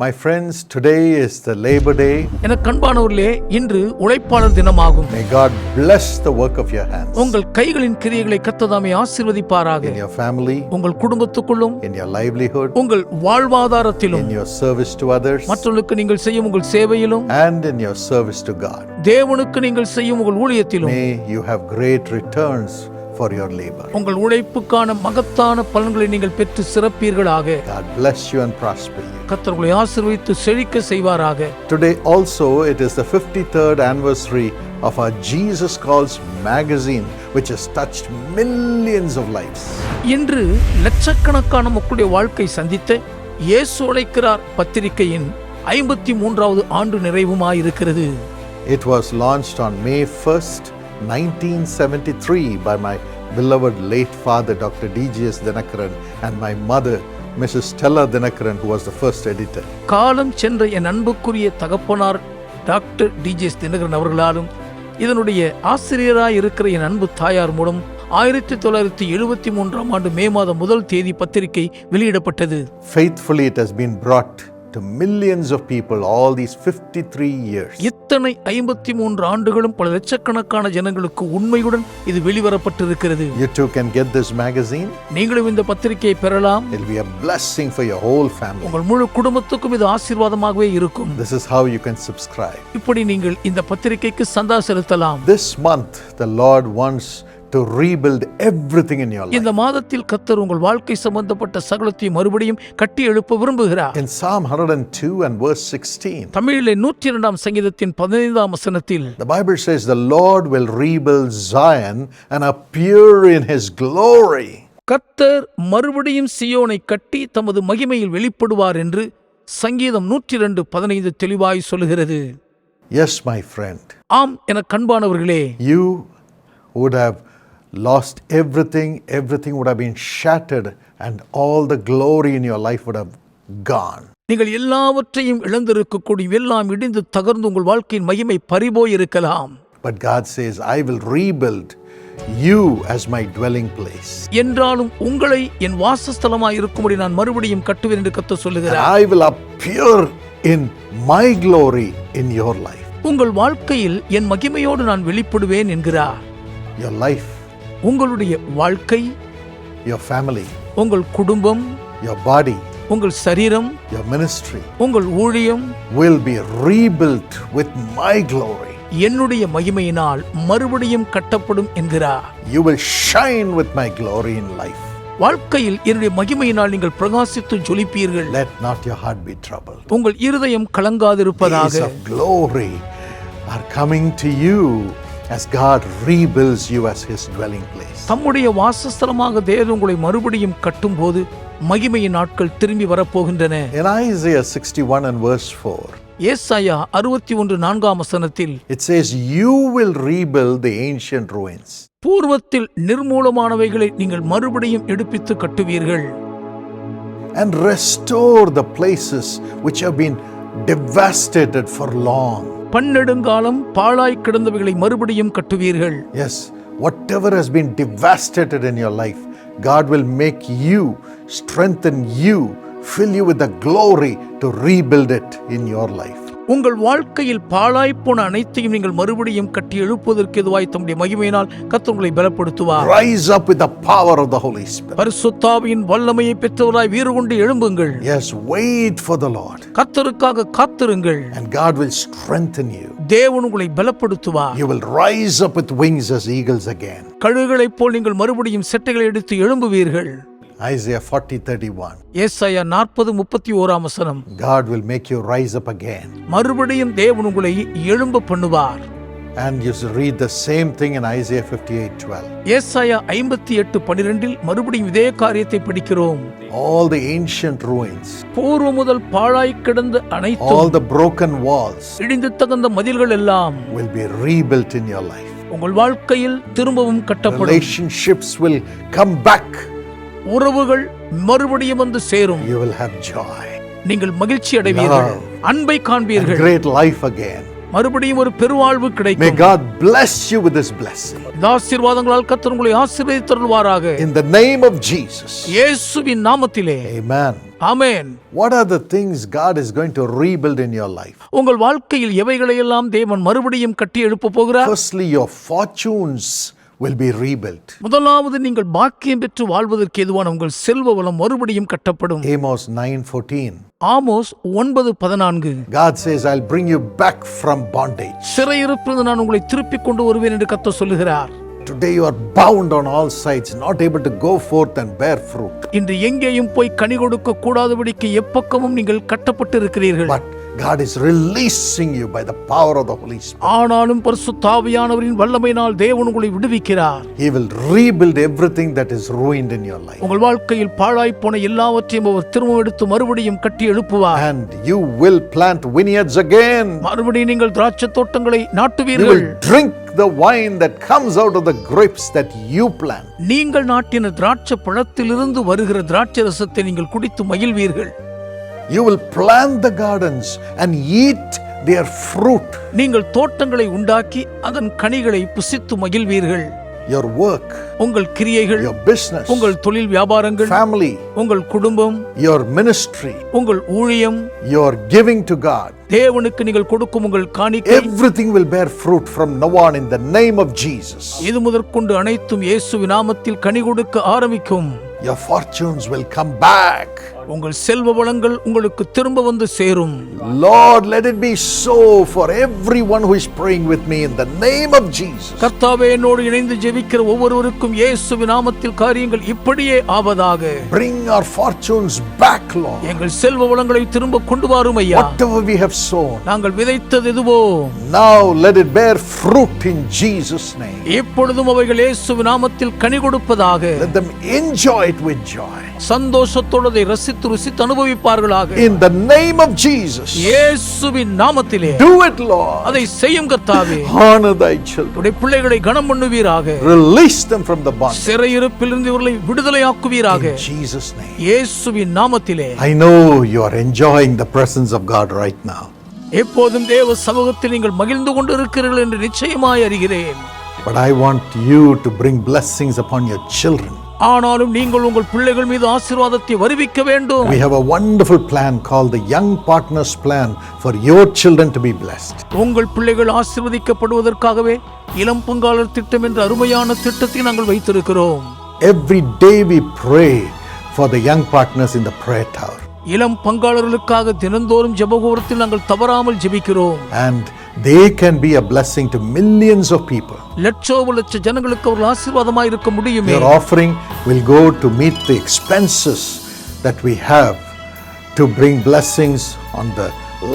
My friends, today is the Labor Day. எனக்கு அன்பானவர்களே, இன்று உழைப்பாளர் தினமாகும். May God bless the work of your hands. உங்கள் கைகளின் கிரியைகளை கர்த்தர் தாமே ஆசீர்வதிப்பாராக. In your family, உங்கள் குடும்பத்துக்குள்ளும், in your livelihood, உங்கள் வாழ்வாதாரத்திலும், in your service to others, மற்றவர்களுக்கு நீங்கள் செய்யும் உங்கள் சேவையிலும், and in your service to God. தேவனுக்கு நீங்கள் செய்யும் உங்கள் ஊழியத்திலும் May you have great returns for your labor. உங்கள் உழைப்புக்கான மகத்தான பலன்களை நீங்கள் பெற்று சிறப்பீர்களாக. God bless you and prosper you. கர்த்தர் உங்களை ஆசீர்வதித்து செழிக்க செய்வாராக. Today also it is the 53rd anniversary of our Jesus Calls magazine, which has touched millions of lives. இன்று லட்சக்கணக்கான மக்களுடைய வாழ்க்கை சந்தித்த இயேசு அழைக்கிறார் பத்திரிகையின் 53வது ஆண்டு நிறைவுமாயிருக்கிறது. It was launched on May 1st, 1973 by my beloved late father Dr. D.G.S. Dinakaran and my mother Mrs. Stella Dinakaran, who was the first editor. காலம் சென்ற என் அன்புக்குரிய தகப்பனார் டாக்டர் டிஜிஎஸ் தினகரன் அவர்களாலும் இதனுடைய ஆசிரியராய் இருக்கிற என் அன்பு தாயார் மூலம் 1973 ஆண்டு மே மாதம் 1 தேதி பத்திரிகை வெளியிடப்பட்டது. Faithfully it has been brought to millions of people all these 53 years. இத்தனை 53 ஆண்டுகளும் பல லட்சக்கணக்கான ஜனங்களுக்கு உண்மையுடன் இது வெளிவரப்பட்டிருக்கிறது. You too can get this magazine. நீங்களும் இந்த பத்திரிகையை பெறலாம். It will be a blessing for your whole family. உங்கள் முழு குடும்பத்துக்கும் இது ஆசீர்வாதமாகவே இருக்கும். This is how you can subscribe. இப்படி நீங்கள் இந்த பத்திரிகைக்கு சந்தா செலுத்தலாம். This month the Lord wants to rebuild everything in your life. இந்த மாதத்தில் கர்த்தர் உங்கள் வாழ்க்கை சம்பந்தப்பட்ட சகலத்தையும் மறுபடியும் கட்டி எழுப்ப விரும்புகிறார். In Psalm 102 and verse 16, தமிழிலே 102ஆம் சங்கீதத்தின் 15ஆம் வசனத்தில் the Bible says the Lord will rebuild Zion and appear in his glory. கர்த்தர் மறுபடியும் சியோனை கட்டி தமது மகிமையில் வெளிப்படுவார் என்று சங்கீதம் 102:15 தெளிவாய் சொல்லுகிறது. Yes, my friend. ஆம் என கண்பானவர்களே, You would have lost everything would have been shattered and all the glory in your life would have gone. நீங்கள் எல்லாவற்றையும் இழந்திருக்கக்கூடிய, எல்லாம் இடிந்து தகர்ந்து உங்கள் வாழ்க்கையின் மகிமை பறிபோய் இருக்கலாம். But God says, I will rebuild you as my dwelling place. என்றாலும் உங்களை என் வாசஸ்தலமாய் இருக்கும்படி நான் மறுபடியும் கட்டுவேன் என்று கர்த்தர் சொல்லுகிறார். And I will appear in my glory in your life. உங்கள் வாழ்க்கையில் என் மகிமையோடு நான் வெளிப்படுவேன் என்கிறார். Your life, உங்களுடைய வாழ்க்கை, your family, உங்கள் குடும்பம், your body, உங்கள் சரீரம், your ministry உங்கள் ஊழியம் will be rebuilt with my glory. என்னுடைய மகிமையினால் மறுபடியும் கட்டப்படும் என்கிறார். You will shine with my glory in life. வாழ்க்கையில் என்னுடைய மகிமையினால் நீங்கள் பிரகாசித்து ஜொலிப்பீர்கள். Let not your heart be troubled. உங்கள் இருதயம் கலங்காதிருப்பதாக. Days of glory are coming to you as God rebuilds you as his dwelling place. தம்முடைய வாசஸ்தலமாக தேவன் உங்களை மறுபடியும் கட்டும்போது மகிமையின் நாட்கள் திரும்பி வரப்போகின்றன. In Isaiah 61 and verse 4, ஏசாயா 61:4 வசனத்தில் it says, you will rebuild the ancient ruins. பூர்வத்தில் நிர்மூலமானவைகளை நீங்கள் மறுபடியும் எடுப்பித்து கட்டுவீர்கள். And restore the places which have been devastated for long. பன்னெடுங்காலம் பாழாய் கிடந்தவைகளை மறுபடியும் கட்டுவீர்கள். Yes, whatever has been devastated in your life, God will make you, strengthen you, fill you with the glory to rebuild it in your life. உங்கள் வாழ்க்கையில் பாழாய்ப்போன அனைத்தையும் நீங்கள் மறுபடியும் கட்டி எழுப்புவதற்கு எதுவாய் தம்முடைய மகிமையினால் கர்த்தர் உங்களை பலப்படுத்துவார். Rise up with the power of the Holy Spirit. பரிசுத்த ஆவியின் வல்லமையை பெற்றவராய் வீறு கொண்டு எழும்புங்கள். Yes, wait for the Lord. கர்த்தருக்காக காத்திருங்கள். And God will strengthen you. தேவன் உங்களை பலப்படுத்துவார். You will rise up with wings as eagles again. கழுகுகளைப் போல் நீங்கள் மறுபடியும் செட்டைகளை எடுத்து எழும்புவீர்கள். Isaiah 40:31. ஏசாயா 40:31 வசனம். God will make you rise up again. மறுபடியும் தேவன் உங்களை எழும்ப பண்ணுவார். And you read the same thing in Isaiah 58:12. ஏசாயா 58:12 மறுபடியும் இதே காரியத்தை படிக்கிறோம். All the ancient ruins, பூர்வ முதல் பாழாய் கிடந்த அனைத்தும், all the broken walls இடிந்து தகர்ந்த மதில்கள் எல்லாம் will be rebuilt in your life. உங்கள் வாழ்க்கையில் திரும்பவும் கட்டப்படும். Relationships will come back. உறவுகள் மறுபடியும் வந்து சேரும். You will have joy. நீங்கள் மகிழ்ச்சி அடைவீர்கள். அன்பை காண்பீர்கள். Great life again. மறுபடியும் ஒரு பெருவாழ்வு May கிடைக்கும். God bless you with this blessing. இந்த ஆசீர்வாதங்களால் கர்த்தர் உங்களை ஆசீர்வதித்தருள்வாராக. In the name of Jesus. இயேசுவின் நாமத்திலே. Amen. Amen. What are the things God is going to rebuild in your life? உங்கள் வாழ்க்கையில் எவைகளையெல்லாம் தேவன் மறுபடியும் கட்டி எழுப்ப போகிறார்? Firstly, your fortunes will be rebuilt. முதலாவது நீங்கள் பாக்கியம் பெற்று வாழ்வதற்கு ஏதுவான உங்கள் செல்வ வளம் மறுபடியும் கட்டப்படும். Amos 9:14. Amos 9:14. God says, I'll bring you back from bondage. சிறையிருப்பிலிருந்து நான் உங்களை திருப்பிக் கொண்டு வருவேன் என்று கர்த்தர் சொல்லுகிறார். Today you are bound on all sides, not able to go forth and bear fruit. இன்று எங்கேயும் போய் கனி கொடுக்க கூடாதபடிக்கு எப்பக்கமும் நீங்கள் கட்டப்பட்டு இருக்கிறீர்கள். But God is releasing you by the power of the Holy Spirit. ஆனாலும் பரிசுத்த ஆவியானவரின் வல்லமையினால் தேவன் உங்களை விடுவிக்கிறார். He will rebuild everything that is ruined in your life. உங்கள் வாழ்க்கையில் பாழாய் போன எல்லாவற்றையும் அவர் திரும்ப எடுத்து மறுபடியும் கட்டி எழுப்புவார். And you will plant vineyards again. மறுபடியும் நீங்கள் திராட்சை தோட்டங்களை You நாட்டுவீர்கள். will drink the wine that comes out of the grapes that you plant. நீங்கள் நாட்டின திராட்சை பழத்திலிருந்து வருகிற திராட்சை ரசத்தை நீங்கள் குடித்து மகிழ்வீர்கள். You will plant the gardens and eat their fruit. நீங்கள் தோட்டங்களை உண்டாக்கி அதன் கனிகளை புசித்து மகிழ்வீர்கள். Your work, உங்கள் கிரியைகள், your business, உங்கள் தொழில் வியாபாரங்கள், family, உங்கள் குடும்பம், your ministry, உங்கள் ஊழியம், your giving to God, தேவனுக்கு நீங்கள் கொடுக்கும் உங்கள் காணிக்கை, everything will bear fruit from now on in the name of Jesus. இது முதற்கொண்டு அனைத்தும் இயேசுவின் நாமத்தில் கனி கொடுக்க ஆரம்பிக்கும். Your fortunes will come back. உங்கள் செல்வ வளங்கள் உங்களுக்கு திரும்ப வந்து சேரும். Lord, let it be so for everyone who is praying with me in the name of Jesus. கர்த்தாவே, என்னோடு இணைந்து ஜெபிக்கிற ஒவ்வொருவருக்கும் இயேசுவின் நாமத்தில் காரியங்கள் இப்படியே ஆவதாக. Bring our fortunes back, Lord. எங்கள் செல்வ வளங்களை திரும்ப கொண்டு வாரும் ஐயா. Whatever we have sown, நாங்கள் விதைத்தது எதுவோ now let it bear fruit in Jesus' name. இப்பொழுதும் அவைகள் இயேசுவின் நாமத்தில் கனி கொடுப்பதாக. Let them enjoy it with joy. சந்தோஷத்தோடு அதை ரசித்து ருசித்து அனுபவிப்பார்களாக. In the name of Jesus. இயேசுவின் நாமத்திலே Do it, Lord. அதை செய்யும் கர்த்தாவே. Honor thy children. உடைய பிள்ளைகளை கனம் பண்ணுவீராக. Release them from the bondage. சிறையிருப்பிலிருந்து இவர்களை விடுதலையாக்குவீராக. In Jesus' name. இயேசுவின் நாமத்திலே. I know you are enjoying the presence of God right now. எப்போதும் தேவ சமூகத்தில் நீங்கள் மகிழ்ந்து கொண்டிருக்கிறீர்கள் என்று நிச்சயமாய் அறிகிறேன். But I want you to bring blessings upon your children. ஆனாலும் நீங்கள் உங்கள் பிள்ளைகள் மீது ஆசீர்வாதத்தை வருவிக்க வேண்டும். We have a wonderful plan called the Young Partners Plan for your children to be blessed. உங்கள் பிள்ளைகள் ஆசீர்வதிக்கப்படுவதற்காகவே இளம் பங்காளர் திட்டம் என்ற அருமையான திட்டத்தை நாங்கள் வைத்திருக்கிறோம். Every day we pray for the young partners in the prayer tower. இளம் பங்காளர்களுக்காக தினந்தோறும் ஜெபகோபுரத்தில் நாங்கள் தவறாமல் ஜெபிக்கிறோம். And they can be a blessing to millions of people. லட்ச ஜனங்களுக்கு அவர்கள் ஆசீர்வாதமாய் இருக்க முடியுமே. Your offering will go to meet the expenses that we have to bring blessings on the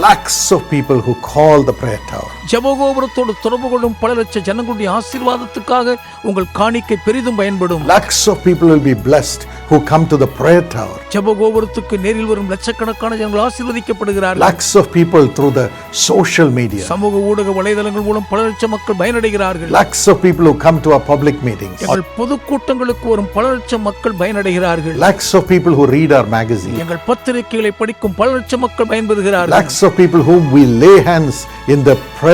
lakhs of people who call the prayer tower. ஜெபகோபுரத்தோடு தொடர்பு கொள்ளும் பல லட்ச ஜனங்களுடைய ஆசீர்வாதத்துக்காக உங்கள் காணிக்கை பெரிதும் பயன்படும். Lakhs of people will be blessed who come to the prayer tower. ஜெபகோபுரத்துக்கு நேரில் வரும் லட்சக்கணக்கான ஜனங்கள் ஆசீர்வதிக்கப்படுகிறார்கள். Lakhs of people through the social media. சமூக ஊடக வலைதளங்கள் மூலம் பல லட்சம் மக்கள் பயனடைகிறார்கள். Lakhs of people who come to our public meetings. எங்கள் பொதுக்கூட்டங்களுக்கு வரும் பல லட்சம் மக்கள் பயனடைகிறார்கள். Lakhs of people who read our magazine. எங்கள் பத்திரிகைகளை படிக்கும் பல லட்சம் மக்கள் பயன்பெறுகிறார்கள். Lakhs of people whom we lay hands in the prayer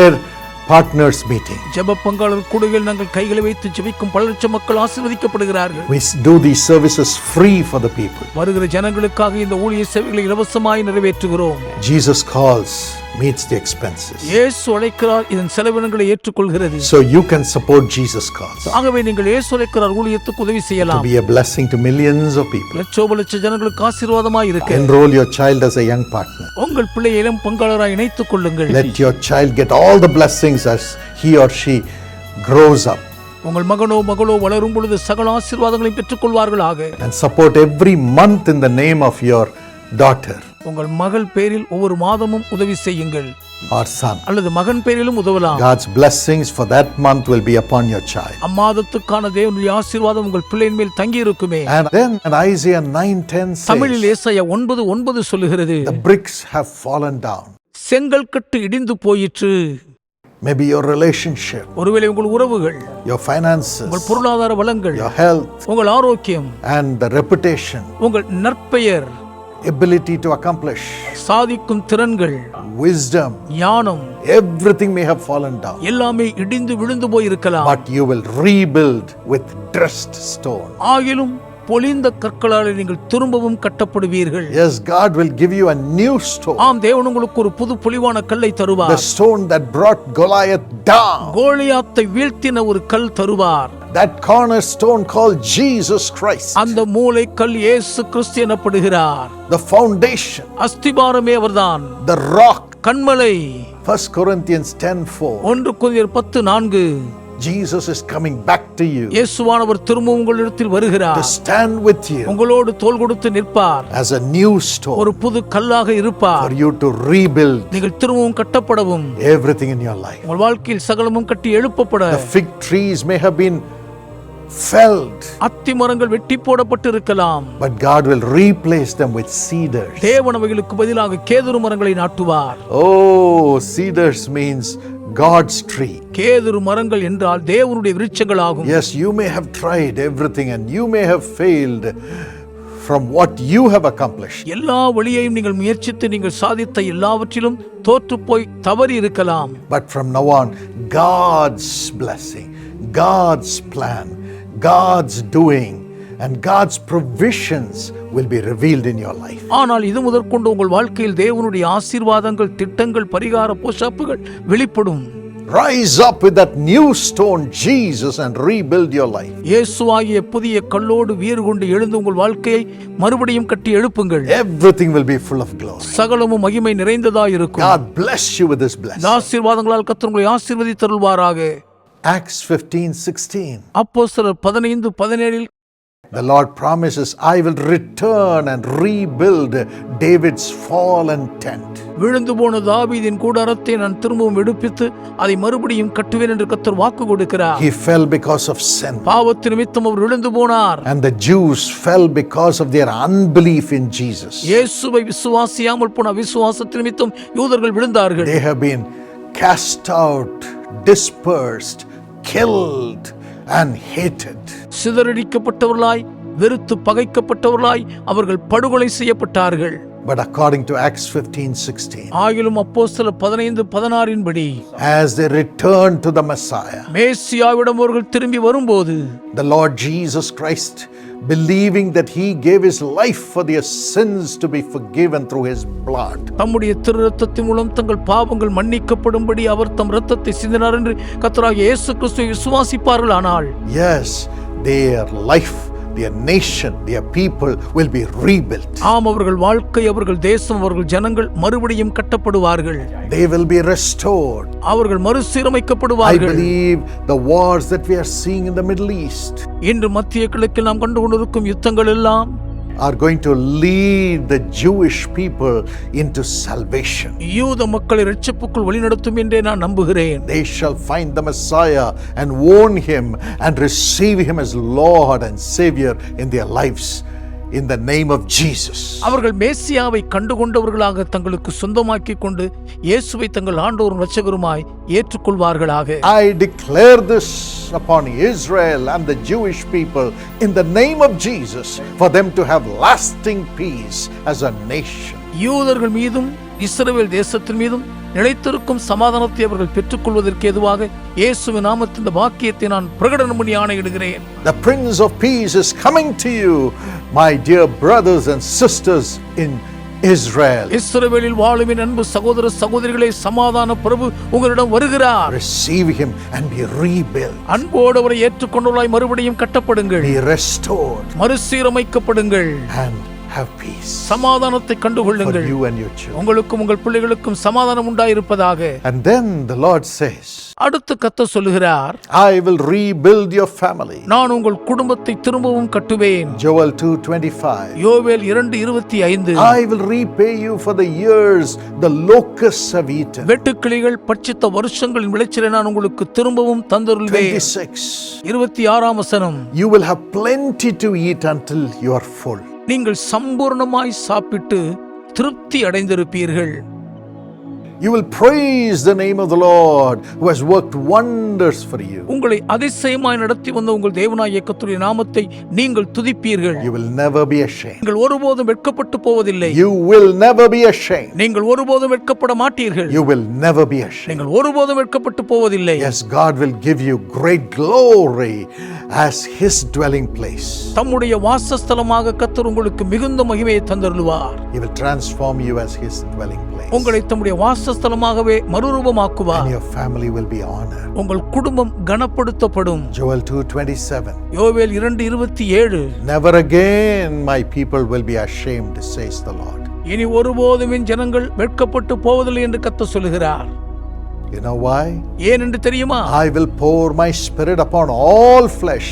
partners meeting. ஜெப பங்காளர் கூடுகையில் நாங்கள் கைகளை வைத்து ஜெபிக்கும் பல லட்சம் மக்கள் ஆசீர்வதிக்கப்படுகிறார்கள். We do these services free for the people. வருகிற ஜனங்களுக்காக இந்த ஊழிய சேவைகளை இலவசமாய் நிறைவேற்றுகிறோம். Jesus calls, meets the expenses. இயேசு அழைக்கிறார், இதன் செலவினங்களை ஏற்றுக்கொள்கிறது. So you can support Jesus calls ஆகவே நீங்கள் இயேசு அழைக்கிறார் ஊழியத்துக்கு உதவி to செய்யலாம். be a blessing to millions of people. லட்ச ஜனங்களுக்கு ஆசீர்வாதமாய் இருக்க Enroll your child as a young partner. உங்கள் பிள்ளை இளம் பங்காளராய் இணைத்துக் கொள்ளுங்கள். Let your child get all the blessings as he or she grows up. உங்கள் மகனோ மகளோ வளரும் பொழுது சகல ஆசீர்வாதங்களையும் பெற்றுக் கொள்வார்களாக. And support every month in the name of your daughter உங்கள் மகள் பேரில் ஒவ்வொரு மாதமும் உதவி செய்யுங்கள். or son. அல்லது மகன் பேரிலும் உதவலாம். God's blessings for that month will be upon your child. அம்மாதத்துக்கான தேவனுடைய ஆசீர்வாதம் உங்கள் பிள்ளையின் மேல் தங்கி இருக்குமே. And then in Isaiah 9:10 தமிழில் says, ஏசாயா 9:9 சொல்லுகிறது, the bricks have fallen down. செங்கல் கட்டு இடிந்து போயிற்று. Maybe your relationship, ஒருவேளை உங்கள் உறவுகள், your finances, உங்கள் பொருளாதார வளங்கள், your health, உங்கள் ஆரோக்கியம், and the reputation. உங்கள் நற்பெயர், ability to accomplish, சாதிக்கும் திறன்கள், wisdom, ஞானம், everything may have fallen down. எல்லாமே இடிந்து விழுந்து போயிருக்கலாம். But you will rebuild with dressed stone. ஆகிலும் பொலிந்த கற்களால் நீங்கள் திரும்பவும் கட்டப்படுவீர்கள். Yes, God will give you a new stone. ஆம், தேவன் உங்களுக்கு ஒரு புது பொலிவான கல்லை தருவார். The stone that brought Goliath down. கோலியாத்தை வீழ்த்தின ஒரு கல் தருவார். That cornerstone called Jesus Christ. அந்த மூலைக்கல் இயேசு கிறிஸ்து எனப்படுகிறார். The foundation. அஸ்திபாரமே அவர்தான். The rock. கன்மலை. 1 Corinthians 10:4. 1 கொரிந்தியர் 10:4. Jesus is coming back to you. இயேசுவானவர் திரும்பவும் உங்களிடத்தில் வருகிறார். To stand with you. உங்களோடு தோள் கொடுத்து நிற்பார். As a new stone. ஒரு புது கல்லாக இருப்பார். For you to rebuild. நீங்கள் திரும்பவும் கட்டப்படவும். Everything in your life. உங்கள் வாழ்க்கையில் சகலமும் கட்டி எழுப்பப்பட. The fig trees may have been felled. அத்தி மரங்கள் வெட்டி போடப்பட்டு இருக்கலாம். But God will replace them with cedars. தேவன் அவைகளுக்கு பதிலாக கேதுரு மரங்களை நாட்டுவார். Oh, cedars means God's tree. கேதுரு மரங்கள் என்றால் தேவனுடைய விருட்சங்கள் ஆகும். Yes, you may have tried everything and you may have failed from what you have accomplished. எல்லா வழியையும் நீங்கள் முயற்சித்து நீங்கள் சாதித்த எல்லாவற்றிலும் தோற்று போய் தவறி இருக்கலாம். But from now on, God's blessing, God's plan, God's doing and God's provisions will be revealed in your life. ஆனால் இது முதற்கொண்டு உங்கள் வாழ்க்கையில் தேவனுடைய ஆசீர்வாதங்கள், திட்டங்கள், பரிகார போஷாப்புகள் வெளிப்படும். Rise up with that new stone, Jesus, and rebuild your life. இயேசுவாகிய புதிய கல்லோடு வீறு கொண்டு எழுந்து உங்கள் வாழ்க்கையை மறுபடியும் கட்டி எழுப்புங்கள். Everything will be full of glory. சகலமும் மகிமை நிறைந்ததாய் இருக்கும். God bless you with this blessing. ஆசீர்வாதங்களால் கர்த்தர் உங்களை ஆசீர்வதித்தருள்வாராக. Acts 15:16. அப்போஸ்தலர் 15:17 The Lord promises, I will return and rebuild David's fallen tent. விழுந்து போன தாவீதின் கூடாரத்தை நான் திரும்பவும் எடுப்பித்து அதை மறுபடியும் கட்டுவேன் என்று கர்த்தர் வாக்கு கொடுக்கிறார். He fell because of sin. பாவத்தின் நிமித்தம் அவர் விழுந்து போனார். And the Jews fell because of their unbelief in Jesus. இயேசுவை விசுவாசியாமல் போன விசுவாசத்தின் நிமித்தம் யூதர்கள் விழுந்தார்கள். They have been cast out, dispersed, killed and hated. சிதறடிக்கப்பட்டவர்களாய், வெறுத்து பகைக்கப்பட்டவர்களாய் அவர்கள் படுகொலை செய்யப்பட்டார்கள். But according to Acts 15:16, ஆகிலும் அப்போஸ்தலர் 15:16 படி as they returned to the Messiah, மேசியாவிடம் அவர்கள் திரும்பி வரும்போது, the Lord Jesus Christ, believing that he gave his life for their sins to be forgiven through his blood, தம்முடைய திரு இரத்தத்தின் மூலம் தங்கள் பாவங்கள் மன்னிக்கப்படும்படி அவர் தம் இரத்தத்தை சிந்தினார் என்று கர்த்தராகிய இயேசு கிறிஸ்துவை விசுவாசிப்பார்கள். ஆனால் yes, their life, their nation, their people will be rebuilt. ஆம், அவர்கள் வாழ்க்கை, அவர்கள் தேசம், அவர்கள் ஜனங்கள் மறுபடியும் கட்டப்படுவார்கள். They will be restored. அவர்கள் I மறுசீரமைக்கப்படுவார்கள். believe the wars that we are seeing in the Middle East இன்று மத்திய கிழக்கில் நாம் கண்டு கொண்டிருக்கும் யுத்தங்கள் எல்லாம் are going to lead the Jewish people into salvation. யூத மக்களை இரட்சிப்புக்குள் வழிநடத்தும் என்றே நான் நம்புகிறேன். They shall find the Messiah and own him and receive him as Lord and Savior in their lives. In the name of Jesus. அவர்கள் மேசியாவை கண்டுகொண்டவர்களாக தங்களுக்கு சொந்தமாக்கி கொண்டு இயேசுவை தங்கள் ஆண்டவரும் இரட்சகருமாய் ஏற்றுக்கொள்வார்களாக. I declare this upon Israel and the Jewish people in the name of Jesus for them to have lasting peace as a nation. யூதர்கள் மீதும் இஸ்ரவேல் தேசத்தின் மீதும் நிலைத்திருக்கும் சமாதானத்தை அவர்கள் பெற்றுக்கொள்வதற்கு ஏதுவாக இயேசுவின் நாமத்தில் இந்த வாக்கியத்தை நான் பிரகடனம் பண்ணி ஆணையிடுகிறேன். The Prince of Peace is coming to you, my dear brothers and sisters in Israel. இஸ்ரவேலில் வாழும் என் அன்பு சகோதர சகோதரிகளே, சமாதான பிரபு உங்களிடம் வருகிறார். Receive him and be rebuilt. அன்போடு அவரை ஏற்றுக்கொண்டவர்களாய் மறுபடியும் கட்டப்படுங்கள், Be restored மறுசீரமைக்கப்படுங்கள், and have peace சமாதானத்தை for கண்டுகொள்ளுங்கள். you and your children. உங்களுக்கும் உங்கள் பிள்ளைகளுக்கும் சமாதானம் உண்டாயிருப்பதாக. And then the Lord says, அடுத்து கர்த்தர் சொல்லுகிறார், I will rebuild your family. நான் உங்கள் குடும்பத்தை திரும்பவும் கட்டுவேன். Joel 2:25. யோவேல் 2:25. I will repay you for the years the locusts have eaten. வெட்டுக்கிளிகள் பட்சித்த வருஷங்களின் விளைச்சலை நான் உங்களுக்கு திரும்பவும் தந்தருள்வேன். 26. 26ஆம் வசனம். You will have plenty to eat until you are full. நீங்கள் சம்பூர்ணமாய் சாப்பிட்டு திருப்தி அடைந்திருப்பீர்கள். You will praise the name of the Lord who has worked wonders for you. உங்களை அதிசயமாய் நடத்தி வந்த உங்கள் தேவனாகிய கர்த்தருடைய நாமத்தை நீங்கள் துதிப்பீர்கள். You will never be ashamed. நீங்கள் ஒருபோதும் வெட்கப்பட்டு போவதில்லை. You will never be ashamed. நீங்கள் ஒருபோதும் வெட்கப்பட மாட்டீர்கள். You will never be ashamed. நீங்கள் ஒருபோதும் வெட்கப்பட்டு போவதில்லை. Yes, God will give you great glory as His dwelling place. தம்முடைய வாசஸ்தலமாக கர்த்தர் உங்களுக்கு மிகுந்த மகிமையை தந்தருளுவார். He will transform you as His dwelling place. உங்களை தம்முடைய வாசஸ்தலமாகவே மறுரூபமாக்குவார். And your family will be honored. உங்கள் குடும்பம் கனப்படுத்தப்படும். Joel 2:27. யோவேல் 2:27. Never again my people will be ashamed, says the Lord. இனி ஒருபோதும் என் ஜனங்கள் வெட்கப்பட்டு போவதில்லை என்று கர்த்தர் சொல்லுகிறார். You know why? ஏன் என்று தெரியுமா? I will pour my spirit upon all flesh,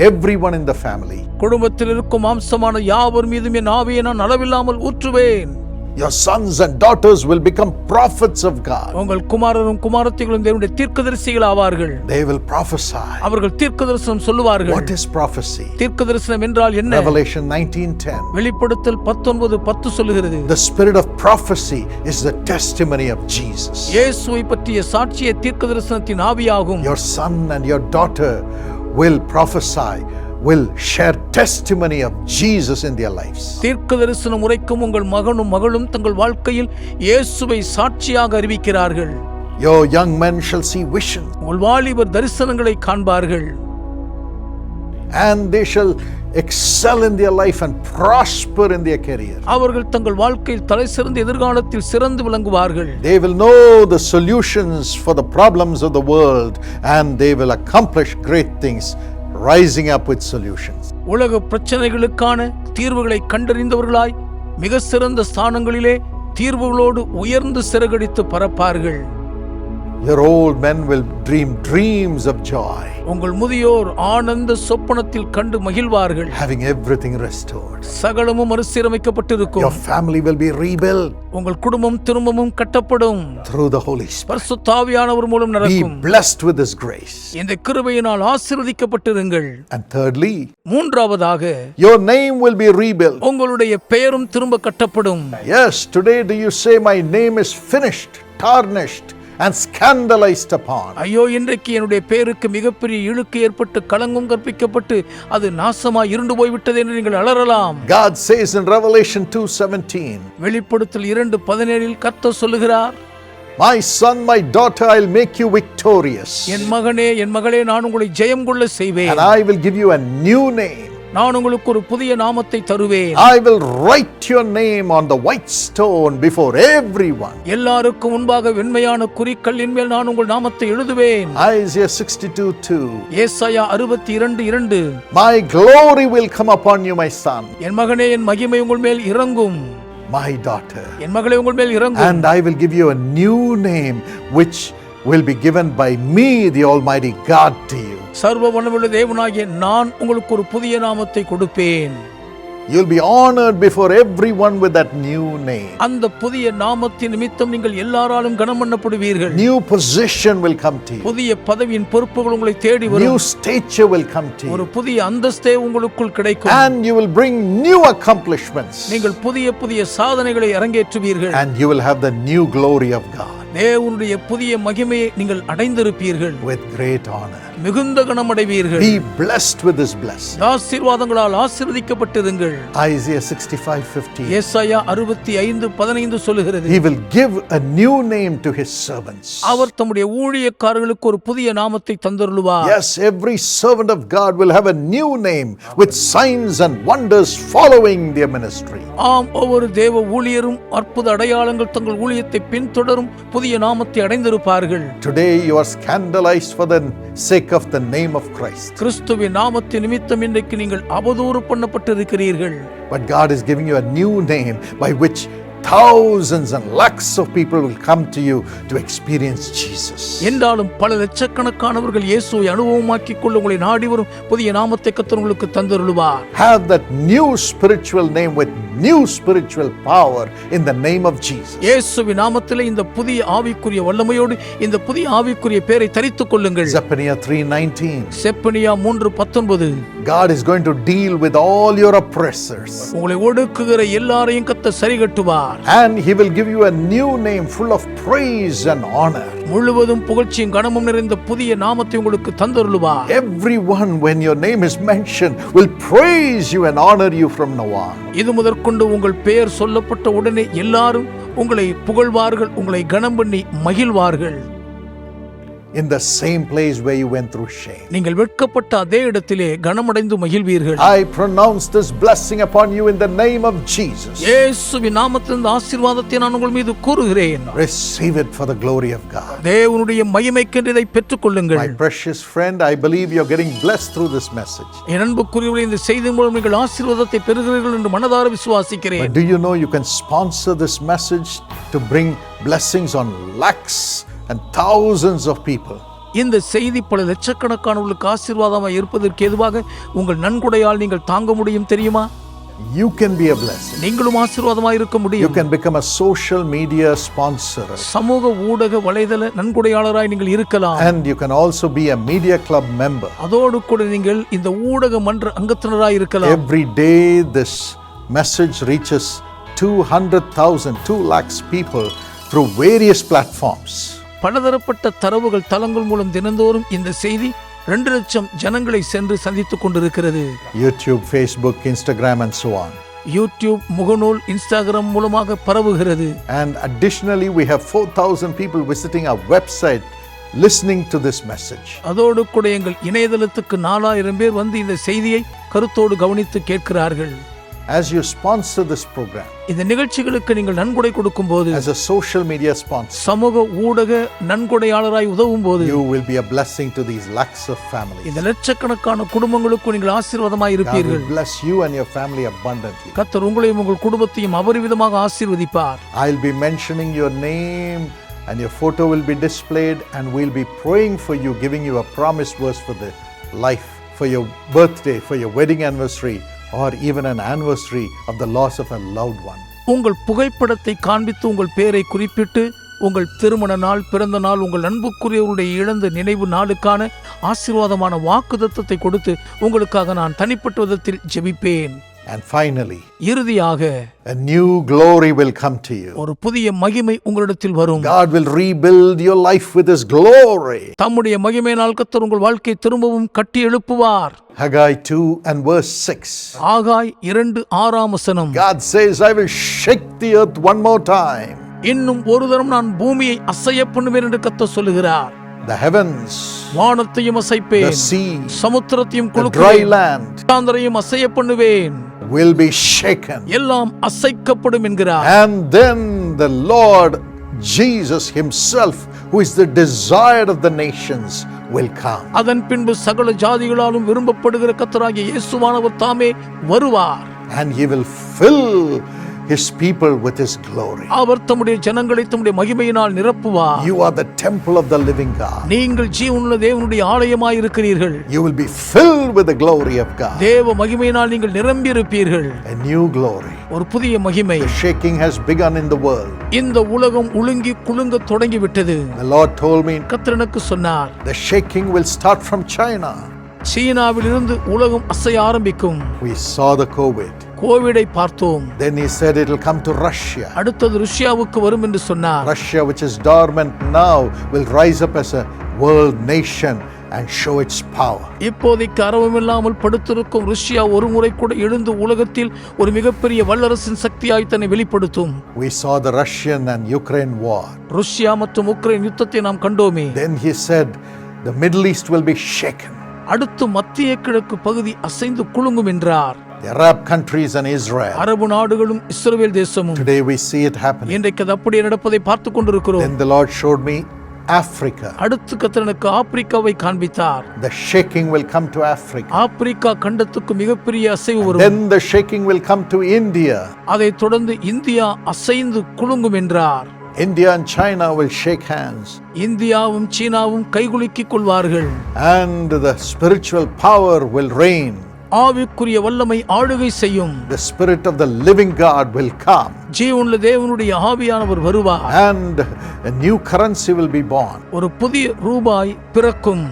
everyone in the family. குடும்பத்தில் இருக்கும் மாம்சமான யாவர் மீதும் என் ஆவியை நான் அளவில்லாமல் ஊற்றுவேன். Your sons and daughters will become prophets of God. உங்கள் குமாரரும் குமாரத்திகளும் தேவனுடைய தீர்க்கதரிசிகள் ஆவார்கள். They will prophesy. அவர்கள் தீர்க்கதரிசனம் சொல்லுவார்கள். What is prophecy? தீர்க்கதரிசனம் என்றால் என்ன? Revelation 19:10. வெளிப்படுத்தல் 19:10 சொல்லுகிறது. The spirit of prophecy is the testimony of Jesus. இயேசுவை பற்றிய சாட்சிய தீர்க்கதரிசனத்தின் ஆவியாகும். Your son and your daughter will prophesy, will share testimony of Jesus in their lives. தீர்க்கதரிசனம் உரைக்கும் உங்கள் மகனும் மகளும் தங்கள் வாழ்க்கையில் இயேசுவை சாட்சியாக அறிவிக்கிறார்கள். Your young men shall see visions. உங்கள் வாலிபர் தரிசனங்களை காண்பார்கள். And they shall excel in their life and prosper in their career. அவர்கள் தங்கள் வாழ்க்கையில் தலைசிறந்த எதிர்காலத்தில் சிறந்து விளங்குவார்கள். They will know the solutions for the problems of the world and they will accomplish great things, rising up with solutions. உலக பிரச்சனைகளுக்கான தீர்வுகளை கண்டறிந்தவர்களாய் மிக சிறந்த ஸ்தானங்களிலே தீர்வுகளோடு உயர்ந்து சிறகடித்து பறப்பார்கள். Your old men will dream dreams of joy, உங்கள் முதியோர் ஆனந்த சொப்பனத்தில் கண்டு மகிழ்வார்கள். having everything restored. சகலமும் மறுசீரமைக்கப்பட்டிருக்கும். Your family will be rebuilt உங்கள் குடும்பம் திரும்பவும் கட்டப்படும். through the Holy Spirit. பரிசுத்த ஆவியானவர் மூலம் Be நடக்கும். blessed with His grace. இந்த கிருபையினால் ஆசீர்வதிக்கப்பட்டிருங்கள். And thirdly, மூன்றாவதாக your name will be rebuilt. உங்களுடைய பெயரும் திரும்ப கட்டப்படும். Yes, today do you say my name is finished, tarnished and scandalized upon? ஐயோ, இன்றைக்கு என்னுடைய பெயருக்கு மிகப்பெரிய இழுக்கு ஏற்பட்டு களங்கம் கற்பிக்கப்பட்டு அது நாசமாய் இருண்டு போய்விட்டது என்று நீங்கள் அலறலாம். God says in Revelation 2:17, வெளிப்படுத்தல் 2:17 கர்த்தர் சொல்லுகிறார், my son, my daughter, I'll make you victorious, என் மகனே என் மகளே, நான் உங்களை ஜெயம் கொள்ள செய்வேன். and I will give you a new name. நான் உங்களுக்கு ஒரு புதிய நாமத்தை தருவேன். I will write your name on the white stone before everyone. எல்லாருக்கும் முன்பாக வெண்மையான குறிக்கல்லின் மேல் நான் உங்கள் நாமத்தை எழுதுவேன். Isaiah 62:2, ஏசாயா 62:2 my glory will come upon you, my son, என் மகனே என் மகிமை உங்கள் மேல் இறங்கும். my daughter, என் மகளே உங்கள் மேல் இறங்கும். and I will give you a new name which will be given by me, the Almighty God, to you. சர்வ வல்லமையுள்ள தேவனாகிய நான் உங்களுக்கு ஒரு புதிய நாமத்தை கொடுப்பேன். You'll be honored before everyone with that new name. அந்த புதிய நாமத்தின் நிமித்தம் நீங்கள் எல்லாராலும் கனம் பண்ணப்படுவீர்கள். New position will come to you. புதிய பதவியின் பொறுப்புகள் உங்களை தேடி New வரும். stature will come to ஒரு you. புதிய அந்தஸ்தே உங்களுக்குள் கிடைக்கும். And you will bring new accomplishments. நீங்கள் புதிய புதிய சாதனைகளை அரங்கேற்றுவீர்கள். And you will have the new glory of God தேவனுடைய புதிய மகிமையை நீங்கள் அடைந்திருப்பீர்கள். with great honor. மிகுந்த கனம் அடைவீர்கள். Be blessed with His blessing. ஆசீர்வாதங்களால் ஆசீர்வதிக்கப்பட்டிருங்கள். Isaiah 65:15. ஏசாயா 65:15 சொல்லுகிறது, He will give a new name to His servants. அவர் தம்முடைய ஊழியக்காரர்களுக்கு ஒரு புதிய நாமத்தை தந்தருளுவார். Yes, every servant of God will have a new name with signs and wonders following their ministry. ஆம், ஒவ்வொரு தேவ ஊழியரும் அற்புத அடையாளங்கள் தங்கள் ஊழியத்தை பின்தொடரும் புதிய நாமத்தை அடைந்திருப்பார்கள். Today you are scandalized for the sake of the name of Christ. கிறிஸ்துவின் நாமத்தின் நிமித்தம் இன்றைக்கு நீங்கள் அவதூறு பண்ணப்பட்டிருக்கிறீர்கள். But God is giving you a new name by which thousands and lakhs of people will come to you to experience Jesus. என்றாலும் பல லட்சக்கணக்கானவர்கள் இயேசுவை அனுபவமாக்கிக் கொள்ள உங்களை நாடி வரும் புதிய நாமத்தை கர்த்தர் உங்களுக்கு தந்தருளுவார். Have that new spiritual name with new spiritual power in the name of Jesus. இயேசுவின் நாமத்திலே இந்த புதிய ஆவிக்குரிய வல்லமையோடு இந்த புதிய ஆவிக்குரிய பெயரை தரித்துக் கொள்ளுங்கள். Zephaniah 3:19. Zephaniah 3:19. God is going to deal with all your oppressors. உங்களை ஒடுக்குகிற எல்லாரையும் கர்த்தர் சரிகட்டுவார். And he will give you a new name full of praise and honor. முழுவதும் புகழ்ச்சியும் கனமும் நிறைந்த புதிய நாமத்தை உங்களுக்கு தந்தருளுவார். Everyone, when your name is mentioned, will praise you and honor you from now on. இது முதற்கொண்டு உங்கள் பெயர் சொல்லப்பட்ட உடனே எல்லாரும் உங்களை புகழ்வார்கள், உங்களை கனம் பண்ணி மகிழ்வார்கள். In the same place where you went through shame. நீங்கள் வெட்கப்பட்ட அதே இடத்திலே கனமடைந்து மகிழ்வீர்கள். I pronounce this blessing upon you in the name of Jesus. இயேசுவின் நாமத்தில் இந்த ஆசீர்வாதத்தை நான் உங்கள் மீது கூறுகிறேன். Receive it for the glory of God. தேவனுடைய மகிமைக்கென்று இதை பெற்றுக்கொள்ளுங்கள். My precious friend, I believe you're getting blessed through this message. என் அன்புக்குரியவர்களே, இந்த செய்தியின் மூலம் நீங்கள் ஆசீர்வாதத்தை பெறுகிறீர்கள் என்று மனதார விசுவாசிக்கிறேன். But do you know you can sponsor this message to bring blessings on lakhs and thousands of people? இந்த செய்தி பல லட்சக்கணக்கானவர்களுக்கு ஆசீர்வாதமாக இருப்பதற்கு ஏதுவாக உங்கள் நன்கொடையால் நீங்கள் தாங்க முடியும் தெரியுமா? You can be a blessing. நீங்களும் ஆசீர்வாதமாக இருக்க You முடியும். can become a social media sponsor. சமூக ஊடக வலைதள நன்கொடையாளராய் நீங்கள் இருக்கலாம். And you can also be a media club member. அதோடு கூட நீங்கள் இந்த ஊடக மன்ற அங்கத்தினராய் இருக்கலாம். Every day this message reaches 200,000, 2 lakhs people through various platforms. பலதரப்பட்ட தரவுகள் தளங்கள் மூலம் தினந்தோறும் இந்த செய்தி 2 லட்சம் ஜனங்களை சென்று சந்தித்துக் கொண்டிருக்கிறது. YouTube, Facebook, Instagram and so on. YouTube, முகநூல், இன்ஸ்டாகிராம் மூலமாக பரவுகிறது. And additionally we have 4,000 people visiting our website listening to this message. அதோடு கூட எங்கள் இணையதளத்துக்கு 4000 பேர் வந்து இந்த செய்தியை கருத்தோடு கவனித்து கேட்கிறார்கள். As you sponsor this program, இந்த நிகழ்ச்சிகளுக்கு நீங்கள் நன்கொடை கொடுக்கும் போது, as a social media sponsor, சமூக ஊடக நன்கொடையாளராய் உதவும் போது, you will be a blessing to these lakhs of families. இந்த லட்சக்கணக்கான குடும்பங்களுக்கு நீங்கள் ஆசீர்வாதமாய் God இருப்பீர்கள். will bless you and your family abundantly. கர்த்தர் உங்களையும் உங்கள் குடும்பத்தையும் அபரிவிதமாக ஆசீர்வதிப்பார். I'll be mentioning your name and your photo will be displayed and we'll be praying for you, giving you a promise verse for the life, for your birthday, for your wedding anniversary, or even an anniversary of the loss of a loved one. உங்கள் புகைப்படத்தை காண்பித்து உங்கள் பெயரை குறிப்பிட்டு உங்கள் திருமண நாள், பிறந்த நாள், உங்கள் அன்புக்குரியவருடைய இழந்த நினைவு நாளுக்கான ஆசீர்வாதமான வாக்குத்தத்தத்தை கொடுத்து உங்களுக்காக நான் தனிப்பட்ட விதத்தில் ஜெபிப்பேன். And finally, இறுதியாக a new glory will come to you. ஒரு புதிய மகிமை உங்களிடத்தில் வரும். God will rebuild your life with his glory. தம்முடைய மகிமையினால் கர்த்தர் உங்கள் வாழ்க்கையை திரும்பவும் கட்டி எழுப்புவார். Haggai 2 and verse 6. ஆகாய் 2:6. God says, I will shake the earth one more time. இன்னும் ஒரு தரம் நான் பூமியை அசைய பண்ணுவேன் என்று கர்த்தர் சொல்லுகிறார். The heavens, வானத்தையும் அசைப்பேன், the sea, சமுத்திரத்தையும் the dry குலுக்குவேன், land சாந்தரையும் அசைய பண்ணுவேன், will be shaken. எல்லாம் அசைக்கப்படும் என்கிறார். And then the Lord Jesus himself, who is the desire of the nations, will come. அதன் பின்பு சகல ஜாதிகளாலும் விரும்பப்படுகிற கர்த்தராகிய இயேசுவானவர் தாமே வருவார். And he will fill his people with his glory. அவர் தம்முடைய ஜனங்களை தம்முடைய மகிமையினால் நிரப்புவார். You are the temple of the living God. நீங்கள் ஜீவனுள்ள தேவனுடைய ஆலயமாய் இருக்கிறீர்கள். You will be filled with the glory of God. தேவ மகிமையினால் நீங்கள் நிரம்பி இருப்பீர்கள். A new glory. ஒரு புதிய மகிமை. The shaking has begun in the world. இந்த உலகம் உலுங்கி குலுங்க தொடங்கிவிட்டது. The Lord told me, கர்த்தர் எனக்கு சொன்னார், the shaking will start from China. சீனாவிலிருந்து உலகம் அசைய ஆரம்பிக்கும். We saw the COVID. கோவிடை பார்த்தோம். Then he said it will come to Russia. அடுத்தது ருஷ்யாவுக்கு வரும் என்று சொன்னார். Russia, which is dormant now, will rise up as a world nation and show its power. இப்போதைக்கு அரவமில்லாமல் படுத்திருக்கும் ருஷ்யா ஒரு முறை கூட எழுந்து உலகத்தில் ஒரு மிகப்பெரிய வல்லரசின் சக்தியாய் தன்னை வெளிப்படுத்தும். We saw the Russian and Ukraine war. Russia மற்றும் உக்ரைன் யுத்தத்தை நாம் கண்டோமே. Then he said the Middle East will be shaken. அடுத்து மத்திய கிழக்கு பகுதி அசைந்து குலுங்கும் என்றார். The Arab countries and Israel. அரபு நாடுகளும் இஸ்ரவேல் தேசமும். Today we see it happening. இன்றைக்கு அது அப்படியே நடப்பதை பார்த்து கொண்டிருக்கிறோம். Then the Lord showed me Africa. அடுத்து கர்த்தர் எனக்கு ஆப்பிரிக்காவை காண்பித்தார். The shaking will come to Africa. Africa கண்டத்துக்கு மிகப்பெரிய அசைவு வரும். Then the shaking will come to India. அதைத் தொடர்ந்து இந்தியா அசைந்து குலுங்கும் என்றார். India and China will shake hands. இந்தியாவும் சீனாவும் கைகுலுக்கிக் கொள்வார்கள். And the spiritual power will reign. ஆவிக்குரிய வல்லமை ஆளுகை செய்யும். The Spirit of the living God will come. ஜீவனுள்ள தேவனுடைய ஆவியானவர் வருவார். And a new currency will be born. ஒரு புதிய ரூபாய் பிறக்கும்.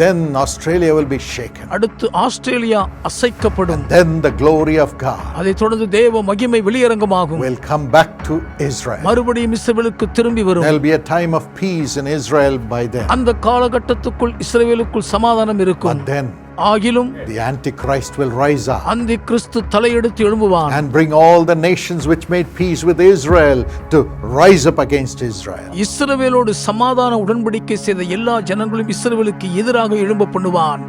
Then Australia will be shaken. அடுத்து Australia அசைக்கப்படும். Then the glory of God அதைத் தொடர்ந்து தேவ மகிமை வெளியரங்கமாகும். will come back to Israel. மறுபடியும் இஸ்ரவேலுக்கு திரும்பி வரும். There will be a time of peace in Israel by then. அந்த காலகட்டத்துக்குள் இஸ்ரவேலுக்குள் சமாதானம் இருக்கும். But then ஆகிலும் the Antichrist will rise up அந்த கிறிஸ்து தலையெடுத்து எழும்புவான். and bring all the nations which made peace with Israel to rise up against Israel. இஸ்ரவேலோடு சமாதான உடன்படிக்கை செய்த எல்லா ஜனங்களும் இஸ்ரவேலுக்கு எதிராக எழும்ப பண்ணுவான்.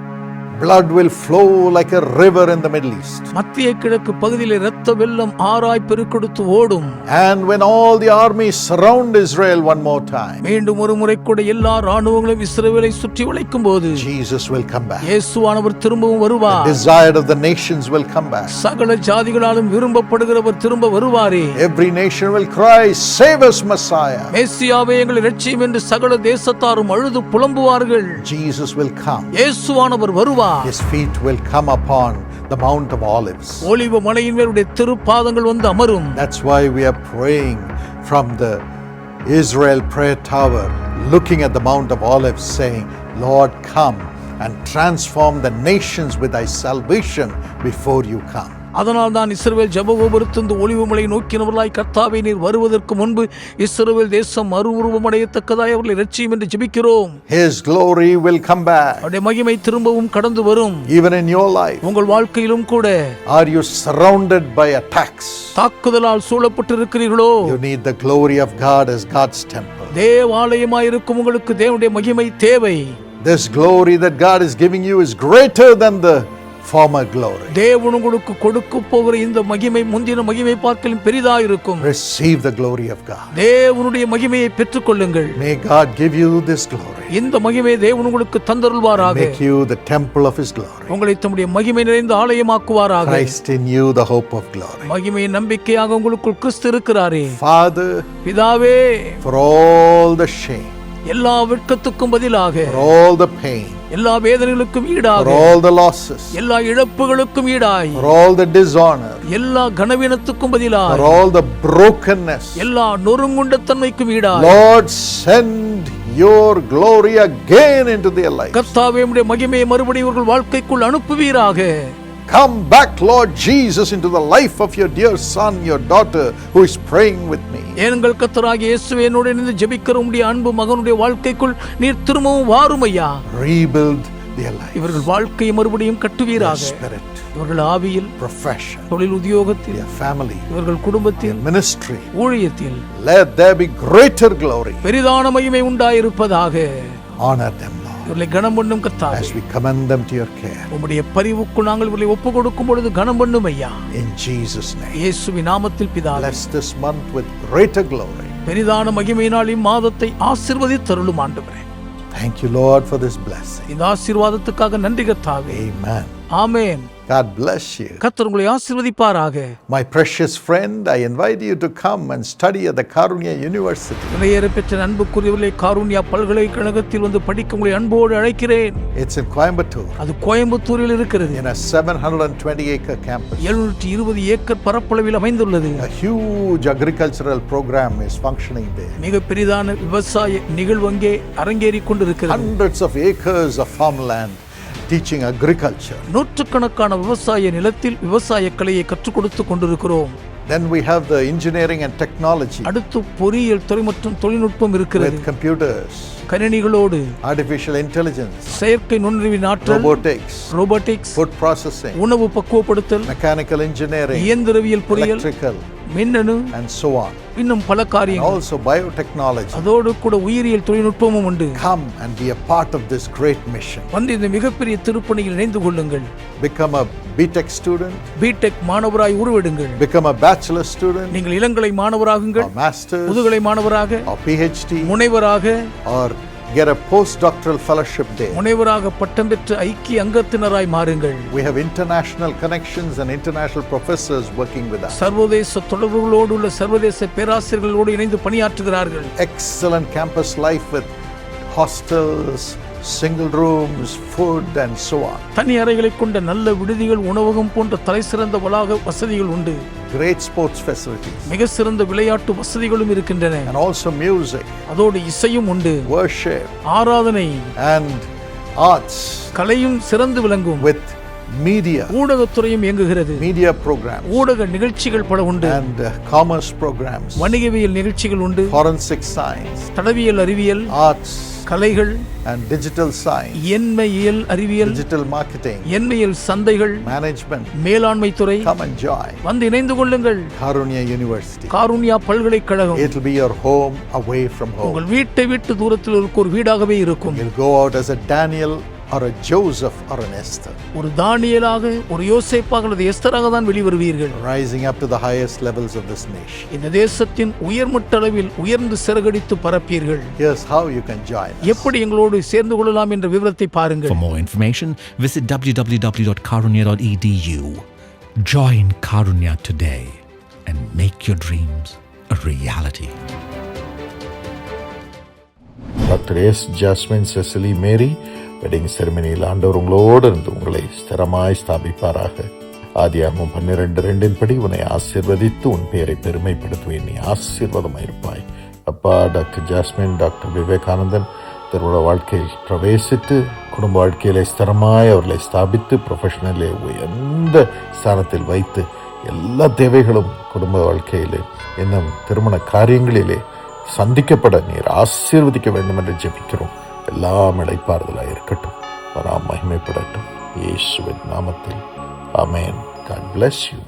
Blood will flow like a river in the Middle East. மத்திய கிழக்கு பகுதியில் இரத்த வெள்ளம் ஆறாய் பெருக்கெடுத்து ஓடும். And when all the armies surround Israel one more time, மீண்டும் ஒரு முறை கூட எல்லா ராணுவங்களும் இஸ்ரவேலை சுற்றி வளைக்கும் போது Jesus will come back. இயேசுவானவர் திரும்பவும் வருவார். The desire of the nations will come back. சகல ஜாதிகளாலும் விரும்பப்படுகிறவர் திரும்ப வருவாரே. Every nation will cry, "Save us, Messiah." மேசியாவே எங்களை இரட்சியும் என்று சகல தேசத்தாரும் அழுது புலம்புவார்கள். Jesus will come. இயேசுவானவர் வருவார். His feet will come upon the Mount of Olives. ஒலிவ மலையின் மேலுடைய திருப்பாதங்கள் வந்து அமரும். That's why we are praying from the Israel prayer tower, looking at the Mount of Olives, saying, "Lord, come and transform the nations with thy salvation before you come." அதனால் தான் இஸ்ரவேல் ஜெபகோபுரத்திலிருந்து ஒலிவமலை நோக்கினவர்களாய் கர்த்தாவே நீர் வருவதற்கு முன்பு இஸ்ரவேல் தேசம் மறுஉருவமடையத்தக்கதாய் அவர்களை இரட்சியும் என்று ஜெபிக்கிறோம். His glory will come back. அவருடைய மகிமை திரும்பவும் கடந்து வரும். Even in your life, உங்கள் வாழ்க்கையிலும் கூட are you surrounded by attacks? தாக்குதலால் சூழப்பட்டிருக்கிறீர்களோ? You need the glory of God as God's temple. தேவாலயமாய் இருக்கும் உங்களுக்கு தேவனுடைய மகிமை தேவை. This glory that God is giving you is greater than the former glory. தேவன் உங்களுக்கு கொடுக்க போகிற இந்த மகிமை முந்தின மகிமை பார்க்கலும் பெரிதாக இருக்கும். Receive the glory of God. தேவனுடைய மகிமையை பெற்றுக்கொள்ளுங்கள். May God give you this glory. இந்த மகிமையை தேவன் உங்களுக்கு தந்தருள்வாராக. Make you the temple of his glory. உங்களை தம்முடைய மகிமை நிறைந்த ஆலயமாக்குவாராக. Christ in you, the hope of glory. மகிமையின் நம்பிக்கையாக உங்களுக்குள் கிறிஸ்து இருக்கிறாரே. Father, பிதாவே, for all the shame, எல்லா வெட்கத்துக்கும் பதிலாக, for all the pain, எல்லா வேதனைகளுக்கும் ஈடாக, for all the losses, எல்லா இழப்புகளுக்கும் ஈடாய், for all the dishonor, எல்லா கனவீனத்துக்கும் for பதிலாக, all the brokenness, எல்லா நொறுங்குண்ட தன்மைக்கும் ஈடாய், Lord, send your glory again into their life. கர்த்தாவே உம்முடைய மகிமையை மறுபடியும் இவர்கள் வாழ்க்கைக்குள் அனுப்புவீராக. Come back, Lord Jesus, into the life of your dear son, your daughter who is praying with me. எங்கள் கர்த்தராகிய இயேசுவே என்னோடு இணைந்து ஜெபிக்கிற உம்முடைய அன்பு மகனுடைய வாழ்க்கைக்குள் நீர் திரும்பவும் வாரும் ஐயா. Rebuild their life. இவர்கள் வாழ்க்கையை மறுபடியும் Their கட்டுவீராக. spirit, இவர்கள் ஆவியில், profession, தொழில் உத்தியோகத்தில், their family, இவர்கள் their குடும்பத்தில், ministry. ஊழியத்தில் Let there be greater glory. பெரிதான மகிமை உண்டாயிருப்பதாக. Honor them, Lord, இவர்களை கனம் பண்ணும் கர்த்தாவே. as we commend them to your care. உம்முடைய பரிவுக்குள் நாங்கள் இவர்களை ஒப்பு கொடுக்கும் பொழுது கனம் பண்ணும் ஐயா. In Jesus' name. இயேசுவின் நாமத்தில் பிதாவே. Bless this month with greater glory. பெரிதான மகிமையினால் இம்மாதத்தை ஆசீர்வதித்தருளும் ஆண்டவரே. Thank you, Lord, for this blessing. இந்த ஆசீர்வாதத்துக்காக நன்றி கர்த்தாவே. Amen. Amen. God bless you. கர்த்தர் உங்களை ஆசீர்வதிப்பாராக. My precious friend, I invite you to come and study at the Karunya University. விலையேற பெற்ற அன்புக்குரியவர்களே, காருண்யா பல்கலைக்கழகத்தில் வந்து படிக்க உங்களை அன்போடு அழைக்கிறேன். It's in Coimbatore, அது கோயம்புத்தூரில் இருக்கிறது. in a 720-acre campus. 720 acre பரப்பளவில் அமைந்துள்ளது. A huge agricultural program is functioning there. மிக பெரிதான விவசாய நிகழ்வு அங்கே அரங்கேறிக் கொண்டிருக்கிறது. Hundreds of acres of farmland teaching agriculture. நூற்றுக்கணக்கான விவசாய நிலத்தில் விவசாய கலையை கற்றுக் கொடுத்து கொண்டிருக்கிறோம். Then we have the engineering and technology அடுத்து பொறியியல் துறை மற்றும் தொழில்நுட்பம் இருக்கிறது. with computers, கணினிகளோடு artificial intelligence, செயற்கை நுண்ணறிவின் ஆற்றல், robotics, food processing, உணவு பக்குவப்படுத்தல், mechanical engineering, இயந்திரவியல் பொறியியல், electrical, மின்னணு, and so on. இன்னும் பல And காரியங்கள். also biotechnology. அதோடு கூட உயிரியல் தொழில்நுட்பமும் உண்டு. Come and be a part of this great mission. வந்து இந்த மிகப்பெரிய திருப்பணியில் இணைந்து கொள்ளுங்கள். Become a BTech student, BTech மாணவராய் உருவெடுங்கள். become a bachelor student, நீங்கள் இளங்கலை மாணவராகுங்கள், or masters, முதுகலை மாணவராக, or PhD, முனைவராக, or get a postdoctoral fellowship there. முனைவராக பட்டம் பெற்று ஐக்கிய அங்கத்தினராய் மாறுங்கள். We have international connections and international professors working with us. சர்வதேச தொடர்புகளோடு உள்ள சர்வதேச பேராசிரியர்களோடு இணைந்து பணியாற்றுகிறார்கள். Excellent campus life with hostels, single rooms, food and so on. தனி அறைகளை கொண்ட நல்ல விடுதிகள், உணவகம் போன்ற தலைசிறந்த வளாக வசதிகள் உண்டு. Great sports facilities. மிக சிறந்த விளையாட்டு வசதிகளும் இருக்கின்றன. And also music, அதோடு இசையும் உண்டு. worship ஆராதனை and arts கலையும் சிறந்து விளங்கும். with media, ஊடகத்துறையும் இயங்குகிறது. media programs ஊடக நிகழ்ச்சிகள் பல உண்டு. and commerce programs, வணிகவியல் நிகழ்ச்சிகள் உண்டு. forensic science, தடவியல் அறிவியல், arts கலைகள், and digital science, எண்மையியல் அறிவியல், digital marketing, எண்மையியல் சந்தைகள், management. மேலாண்மை துறை. Come and join வந்து இணைந்து கொள்ளுங்கள். Karunya University. காருண்யா பல்கலைக்கழகம் It will be your home away from home. உங்கள் வீட்டை விட்டு தூரத்தில் இருக்க ஒரு வீடாகவே இருக்கும். You'll go out as a Daniel or a Joseph or an Esther, ஒரு தானியேலாக, ஒரு யோசேப்பாக அல்லது எஸ்தராக தான் வெளிவருவீர்கள். rising up to the highest levels of this nation. இந்த தேசத்தின் உயர்மட்ட அளவில் உயர்ந்து சிறகடித்து பறப்பீர்கள். Here's how you can join us. எப்படி எங்களோடு சேர்ந்து கொள்ளலாம் என்ற விவரத்தை பாருங்கள். For more information, visit www.karunya.edu. Join Karunya today and make your dreams a reality. Dr. S. Jasmine Cecily Mary wedding செரிமனியில் ஆண்டவர் உங்களோடு இருந்து உங்களை ஸ்திரமாய் ஸ்தாபிப்பாராக. ஆதியாகமம் 12:2 படி உன்னை ஆசீர்வதித்து உன் பெயரை பெருமைப்படுத்துவேன், நீ ஆசீர்வாதமாயிருப்பாய். அப்பா, டாக்டர் ஜாஸ்மின், டாக்டர் விவேகானந்தன் தன்னோட வாழ்க்கையில் பிரவேசித்து குடும்ப வாழ்க்கையிலே ஸ்திரமாய் அவர்களை ஸ்தாபித்து ப்ரொஃபஷனலே உயர்ந்த ஸ்தானத்தில் வைத்து எல்லா தேவைகளும் குடும்ப வாழ்க்கையிலே இன்னும் திருமண காரியங்களிலே சந்திக்கப்பட நீர் ஆசீர்வதிக்க வேண்டும் என்று ஜெபிக்கிறோம். எல்லாம் இளைப்பாறுதலாக இருக்கட்டும், நாம் மகிமைப்படட்டும். இயேசுவின் நாமத்தில் ஆமென். God bless you.